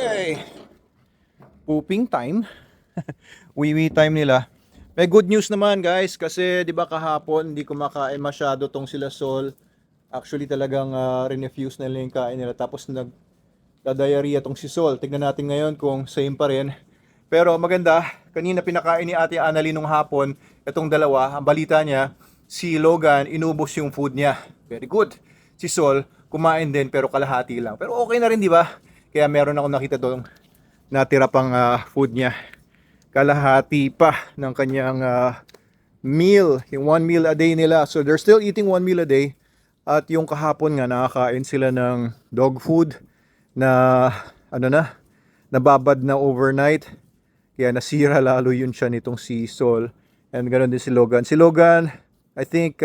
Okay. Pooping time. Wee time nila. May good news naman guys kasi 'di ba kahapon hindi kumakain masyado tong sila Sol. Actually talagang refuse na nila yung kain nila tapos nagda-diarrhea tong si Sol. Tignan natin ngayon kung same pa rin. Pero maganda, kanina pinakain ni Ate Annalyn nung hapon itong dalawa. Ang balita niya, si Logan inubos yung food niya. Very good. Si Sol kumain din pero kalahati lang. Pero okay na rin 'di ba? Kaya meron ako nakita doon natira pang food niya. Kalahati pa ng kanyang meal, yung 1 meal a day nila. So they're still eating 1 meal a day. At yung kahapon nga nakakain sila ng dog food na nababad na overnight. Kaya nasira lalo yun siya nitong si Sol. And ganoon din si Logan. Si Logan, I think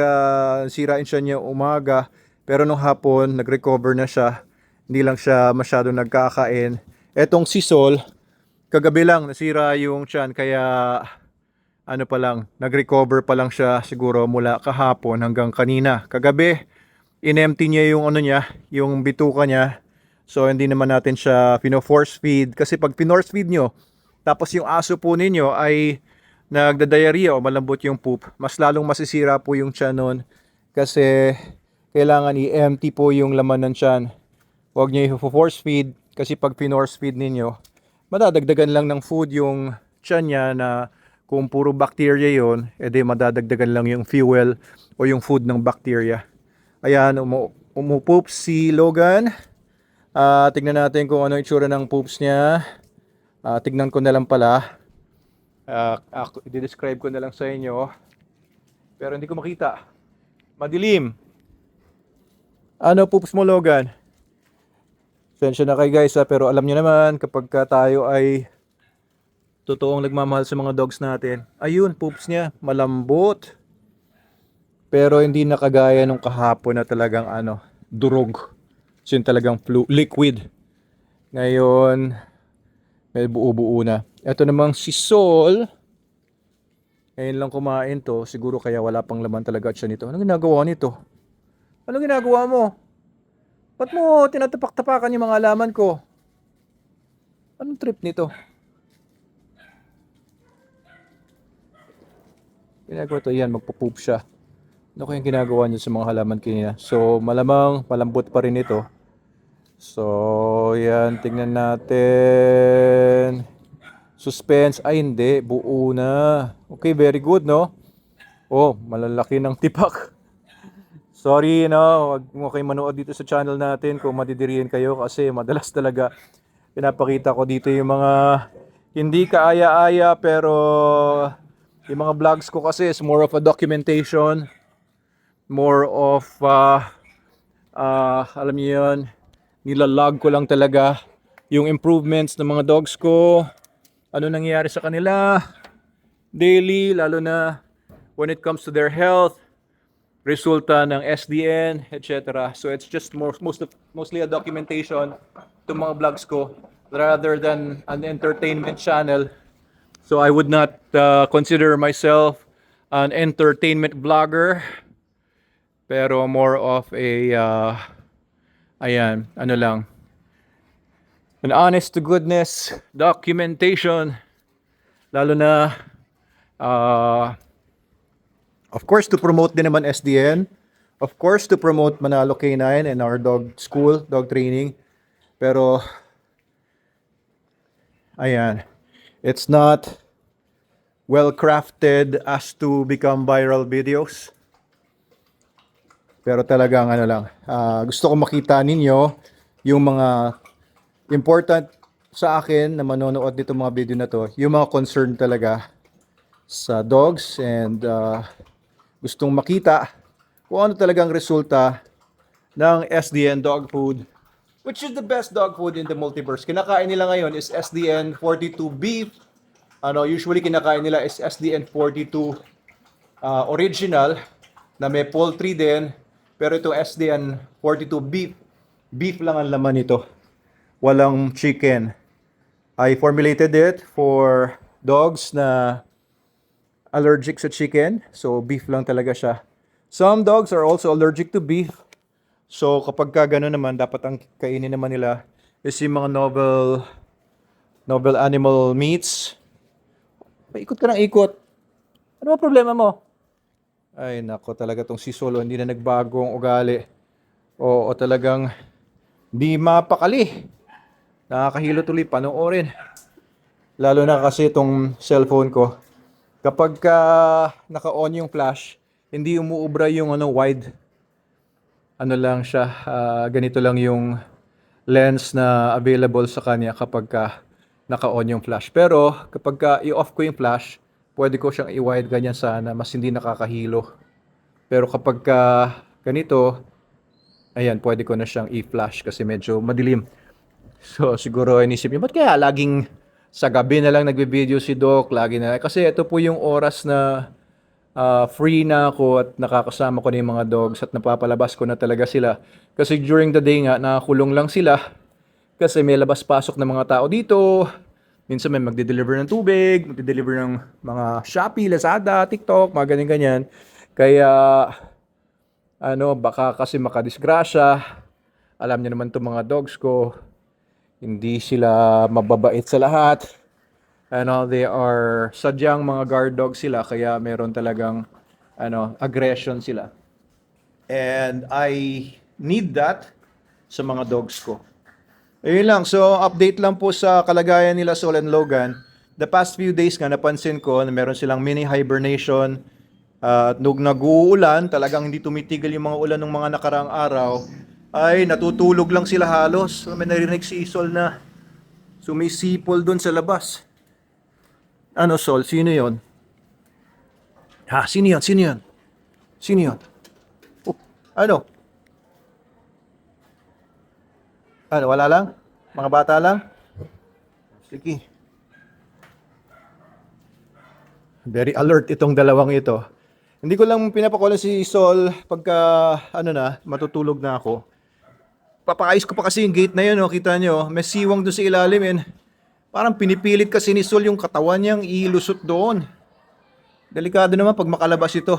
sirain siya niya umaga. Pero nung hapon, nag-recover na siya. Hindi lang siya masyado nagkakain. Etong si Sol, kagabi lang nasira yung tiyan kaya nag-recover pa lang siya siguro mula kahapon hanggang kanina. Kagabi, in-empty niya yung yung bituka niya. So hindi naman natin siya pino-force feed kasi pag pino-force feed nyo, tapos yung aso po ninyo ay nagda-diarrhea o malambot yung poop, mas lalong masisira po yung tiyan nun kasi kailangan i-empty po yung laman ng tiyan. Huwag niyo i-force feed kasi pag pino-force feed ninyo, madadagdagan lang ng food yung tiyan niya na kung puro bacteria yon, edi madadagdagan lang yung fuel o yung food ng bacteria. Ayan, umupoop si Logan. Tignan natin kung ano yung itsura ng poops niya. Tignan ko na lang pala. I-describe ko na lang sa inyo. Pero hindi ko makita. Madilim. Ano poops mo, Logan? Sensya na kayo guys pero alam nyo naman kapag tayo ay totoong nagmamahal sa mga dogs natin. Ayun, poops niya, malambot. Pero hindi na kagaya nung kahapon na talagang durog. So yun talagang liquid. Ngayon, may buo-buo na. Ito namang si Sol. Ngayon lang kumain to. Siguro kaya wala pang laman talaga siya nito. Anong ginagawa nito? Anong ginagawa mo? Ba't mo tinatapak-tapakan yung mga halaman ko? Anong trip nito? Ginagawa to yan, magpo-poop siya. Ano kayang ginagawa niya sa mga halaman kanina? So malamang malambot pa rin ito. So yan, tingnan natin. Suspense, ay hindi, buo na. Okay, very good no? Oh, malalaki ng tipak. Sorry, wag mo kayo manood dito sa channel natin kung madidiriin kayo kasi madalas talaga pinapakita ko dito yung mga hindi kaaya-aya pero yung mga vlogs ko kasi is more of a documentation, more of alam niyo yun, nilalog ko lang talaga yung improvements ng mga dogs ko, ano nangyayari sa kanila daily, lalo na when it comes to their health, resulta ng SDN, etc. So it's just mostly a documentation to mga vlogs ko rather than an entertainment channel. So I would not consider myself an entertainment vlogger, pero more of a an honest to goodness documentation, lalo na of course, to promote din naman SDN. Of course, to promote Manalo K9 and our dog school, dog training. Pero, ayan, it's not well-crafted as to become viral videos. Pero talagang gusto ko makita ninyo yung mga important sa akin na manonood dito mga video na to, yung mga concern talaga sa dogs and gustong makita kung ano talagang resulta ng SDN dog food, which is the best dog food in the multiverse. Kinakain nila ngayon is SDN 42 beef. Usually kinakain nila is SDN 42 original na may poultry din, pero ito SDN 42 beef. Beef lang ang laman nito. Walang chicken. I formulated it for dogs na allergic sa chicken, so beef lang talaga siya. Some dogs are also allergic to beef, so kapag ka gano'n naman, dapat ang kainin naman nila is yung mga novel Noble Animal Meats. Paikot ka ng ikot. Ano ba problema mo? Ay, nako talaga tong si Solo, hindi na nagbagong ugali. Oo, talagang di mapakali. Nakakahilo tuloy panoorin. Lalo na kasi itong cellphone ko. Kapag naka-on yung flash, hindi umuubra yung wide. Ano lang siya, ganito lang yung lens na available sa kanya kapag naka-on yung flash. Pero kapag i-off ko yung flash, pwede ko siyang i-wide ganyan sana, mas hindi nakakahilo. Pero kapag ganito, ayan, pwede ko na siyang i-flash kasi medyo madilim. So siguro inisip niyo, ba't kaya laging sa gabi na lang nagbe-video si Doc, lagi na. Kasi ito po yung oras na free na ako at nakakasama ko na yung mga dogs at napapalabas ko na talaga sila. Kasi during the day nga, nakakulong lang sila. Kasi may labas-pasok ng mga tao dito. Minsan may magde-deliver ng tubig, magde-deliver ng mga Shopee, Lazada, TikTok, mga ganyan-ganyan. Kaya, baka kasi makadisgrasya. Alam niyo naman itong mga dogs ko, hindi sila mababait sa lahat. They are sadyang mga guard dogs sila, kaya meron talagang aggression sila. And I need that sa mga dogs ko. Ayun lang, so update lang po sa kalagayan nila Sol and Logan. The past few days nga napansin ko na meron silang mini hibernation. Nung nag-uulan, talagang hindi tumitigil yung mga ulan ng mga nakaraang araw, ay natutulog lang sila halos. So, may narinig si Sol na sumisipol dun sa labas. Ano, Sol? Sino yon? Ha? Sino yon? Sino yon? Sino yon? Oh, ano? Ano, wala lang? Mga bata lang? Sige. Very alert itong dalawang ito. Hindi ko lang pinapakulan si Sol pagka, matutulog na ako. Papakais ko pa kasi yung gate na yun, kita nyo. May siwang doon sa ilalim, Parang pinipilit kasi ni Sol yung katawan niyang ilusot doon. Delikado naman pag makalabas ito.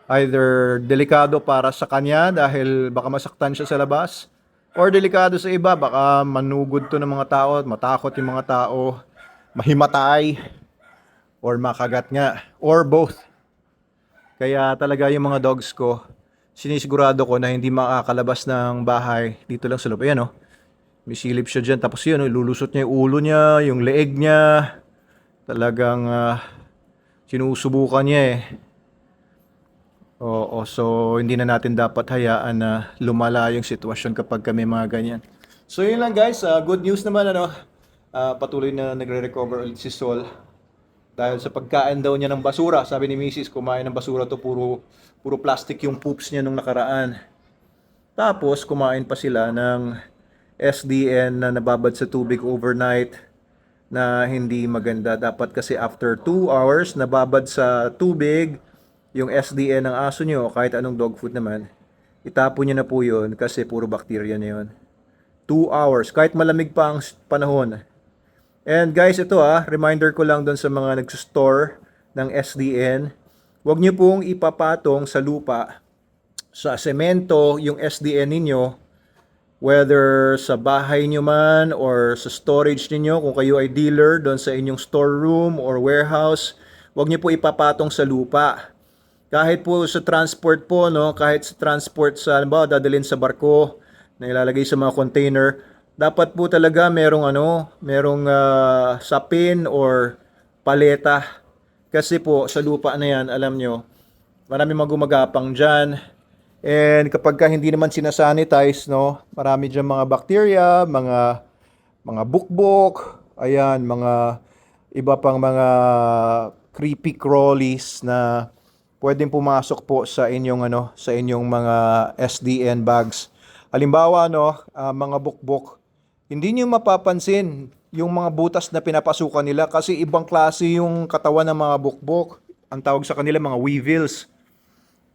Either delikado para sa kanya dahil baka masaktan siya sa labas, or delikado sa iba, baka manugod to ng mga tao, matakot yung mga tao, mahimatay, or makagat nga, or both. Kaya talaga yung mga dogs ko, sinisigurado ko na hindi makakalabas ng bahay dito lang sa loob. Ayan, may silip siya dyan. Tapos yun, ilulusot niya yung ulo niya, yung leeg niya. Talagang sinusubukan niya Oo, so hindi na natin dapat hayaan na lumala yung sitwasyon kapag kami mga ganyan. So yun lang guys, good news naman patuloy na nagre-recover ulit si Sol. Dahil sa pagkain daw niya ng basura, sabi ni Mrs. kumain ng basura to, puro plastic yung poops niya nung nakaraan. Tapos kumain pa sila ng SDN na nababad sa tubig overnight na hindi maganda. Dapat kasi after 2 hours nababad sa tubig yung SDN ng aso nyo, kahit anong dog food naman, itapon nyo na po yun kasi puro bacteria na yun. 2 hours, kahit malamig pa ang panahon. And guys, ito reminder ko lang doon sa mga nag-store ng SDN, huwag nyo pong ipapatong sa lupa, sa semento, yung SDN ninyo, whether sa bahay nyo man or sa storage ninyo, kung kayo ay dealer doon sa inyong storeroom or warehouse, huwag nyo po ipapatong sa lupa. Kahit po sa transport po, kahit sa transport sa, dadalhin sa barko, na ilalagay sa mga container, dapat po talaga merong sapin or paleta. Kasi po sa lupa na yan, alam nyo, marami magumagapang dyan. And kapag hindi naman sinasanitize, marami dyan mga bacteria, mga bukbok, ayan, mga iba pang mga creepy crawlies na pwedeng pumasok po sa inyong sa inyong mga SDN bags. Halimbawa mga bukbok, hindi niyo mapapansin yung mga butas na pinapasukan nila kasi ibang klase yung katawan ng mga bukbok. Ang tawag sa kanila mga weevils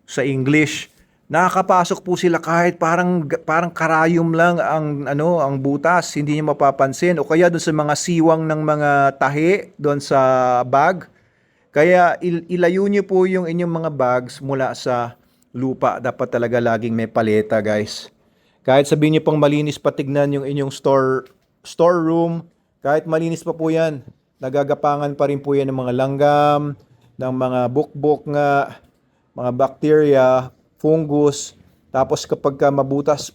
sa English. Nakakapasok po sila kahit parang karayom lang ang butas, hindi niyo mapapansin, o kaya doon sa mga siwang ng mga tahi doon sa bag. Kaya ilayo niyo po yung inyong mga bags mula sa lupa. Dapat talaga laging may paleta, guys. Kahit sabihin niyo pang malinis patignan yung inyong storeroom, Kahit malinis pa po yan, nagagapangan pa rin po yan ng mga langgam, ng mga bukbok nga, mga bacteria, fungus. Tapos kapag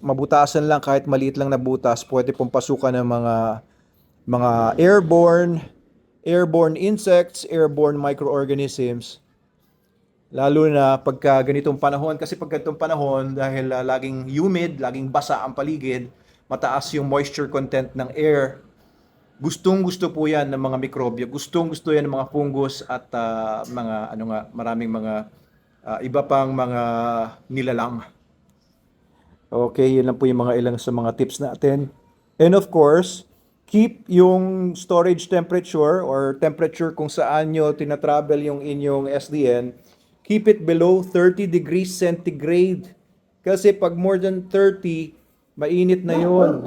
mabutasan lang, kahit maliit lang na butas, pwede pong pasukan ng mga airborne insects, airborne microorganisms. Lalo na pagka ganitong panahon, kasi pag ganitong panahon, dahil laging humid, laging basa ang paligid, mataas yung moisture content ng air, gustong-gusto po yan ng mga mikrobyo, gustong-gusto yan ng mga fungus at maraming mga iba pang mga nilalang. Okay, yun lang po yung mga ilang sa mga tips natin. And of course, keep yung storage temperature or temperature kung saan nyo tinatravel yung inyong SDN, keep it below 30 degrees centigrade. Kasi pag more than 30, mainit na yun.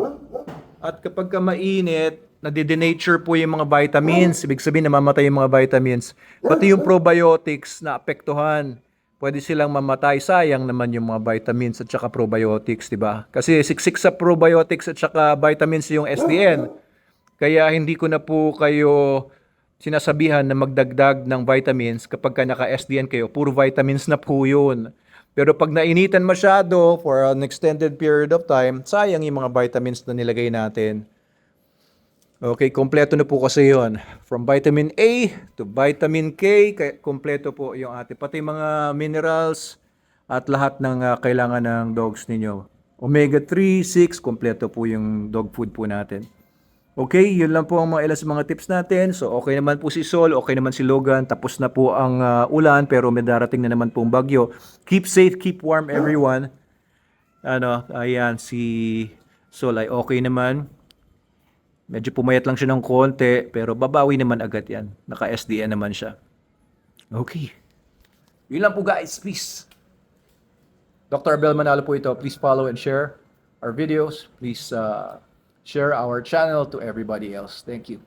At kapag ka mainit, nade-denature po yung mga vitamins. Ibig sabihin, namamatay yung mga vitamins. Pati yung probiotics na apektuhan. Pwede silang mamatay. Sayang naman yung mga vitamins at saka probiotics, di ba? Kasi siksik sa probiotics at saka vitamins yung SDN. Kaya hindi ko na po kayo sinasabihan na magdagdag ng vitamins kapag ka naka-SDN kayo. Puro vitamins na po yun. Pero pag nainitan masyado for an extended period of time, sayang yung mga vitamins na nilagay natin. Okay, kompleto na po kasi yun. From vitamin A to vitamin K, kompleto po yung ating. Pati mga minerals at lahat ng kailangan ng dogs ninyo. Omega 3, 6, kompleto po yung dog food po natin. Okay, yun lang po ang mga ilan sa mga tips natin. So, okay naman po si Sol, okay naman si Logan. Tapos na po ang ulan, pero may darating na naman pong bagyo. Keep safe, keep warm everyone. Ayan, si Sol ay okay naman. Medyo pumayat lang siya ng konti, pero babawi naman agad yan. Naka-SDN naman siya. Okay. Yun lang po guys, please. Dr. Abel Manalo po ito. Please follow and share our videos. Please share our channel to everybody else. Thank you.